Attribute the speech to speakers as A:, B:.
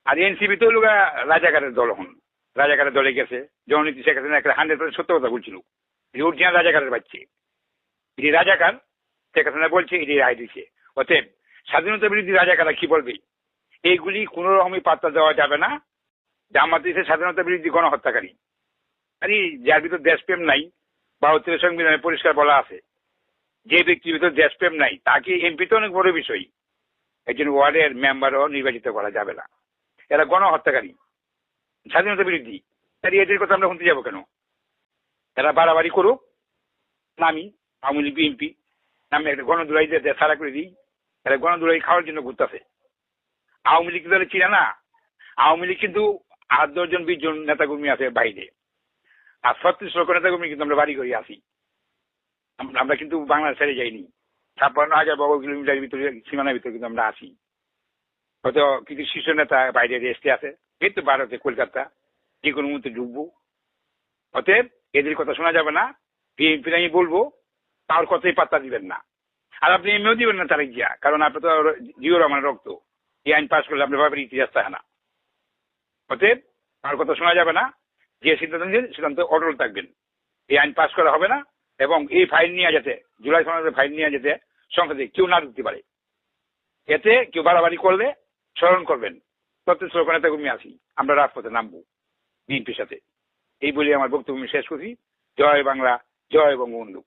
A: আর NCP তো লোক রাজাকারের দল হন, রাজাকারের দলে গেছে। জননীতি শেখ হাসিনা একটা 100% সত্য কথা বলছিল, অরিজিনাল রাজাকারের বাচ্চে, এটি রাজাকার। শেখ হাসিনা বলছে এটি রায় দিচ্ছে। অতএব স্বাধীনতা বিরোধী রাজাকাররা কি বলবে এইগুলি কোন রকমই পাত্তা দেওয়া যাবে না। জামাত ইসলাম স্বাধীনতা বিরোধী গণহত্যাকারী। আরে যার ভিতর দেশপ্রেম নাই, 72 সংবিধানে পরিষ্কার বলা আছে, যে ব্যক্তির ভিতর দেশপ্রেম নাই তাকে এমপি তো অনেক বড় বিষয়, একজন ওয়ার্ডের মেম্বারও নির্বাচিত করা যাবে না। এরা গণহত্যাকারী, স্বাধীনতা বিরোধী। তাই এদের কথা আমরা শুনতে যাবো কেন? এরা বাড়াবাড়ি করুক, নামি আওয়ামী লীগ বিএনপি নামে একটা গণদুলাই দিয়ে সারা করে দিই। এরা গণদুলাই খাওয়ার জন্য ঘুরতেছে। আওয়ামী লীগ দলে চিনে না। আওয়ামী লীগ কিন্তু 8-10 জন 20 জন নেতাকর্মী আছে বাইরে, আর 36 লক্ষ নেতাকর্মী কিন্তু আমরা বাড়ি করে আসি। আমরা কিন্তু বাংলাদেশ ছেড়ে যাইনি। 56,000 বর্গ কিলোমিটার ভিতরে সীমানার ভিতরে কিন্তু আমরা আসি। হয়তো কিছু শীর্ষ নেতা বাইরে রেস্টে আছে, কিন্তু ভারতে কলকাতা যে কোনো মুহূর্তে ঢুকবো। অতএব এদের কথা শোনা যাবে না। বিএনপি আমি বলবো তার কথাই পাত্তা দিবেন না। আর আপনি এমনিও দিবেন না তারিখ জিয়া, কারণ আপনি তো জিও রহমানের রক্ত। এই আইন পাশ করলে আপনি ভাবেন ইতিহাস থাকে না। অতএব তার কথা শোনা যাবে না। যে সিদ্ধান্ত নিন সিদ্ধান্ত অটল থাকবেন। এই আইন পাশ করা হবে না, এবং এই ফাইল নিয়ে যেতে, জুলাই সনদের ফাইল নিয়ে যেতে সংসদে কেউ না ঢুকতে পারে। এতে কেউ বাড়াবাড়ি করলে স্মরণ করবেন 36 লক্ষ নেতাকর্মী আছি, আমরা রাজপথে নামবো বিএনপির সাথে। এই বলে আমার বক্তব্য শেষ করছি। জয় বাংলা, জয় বঙ্গবন্ধু।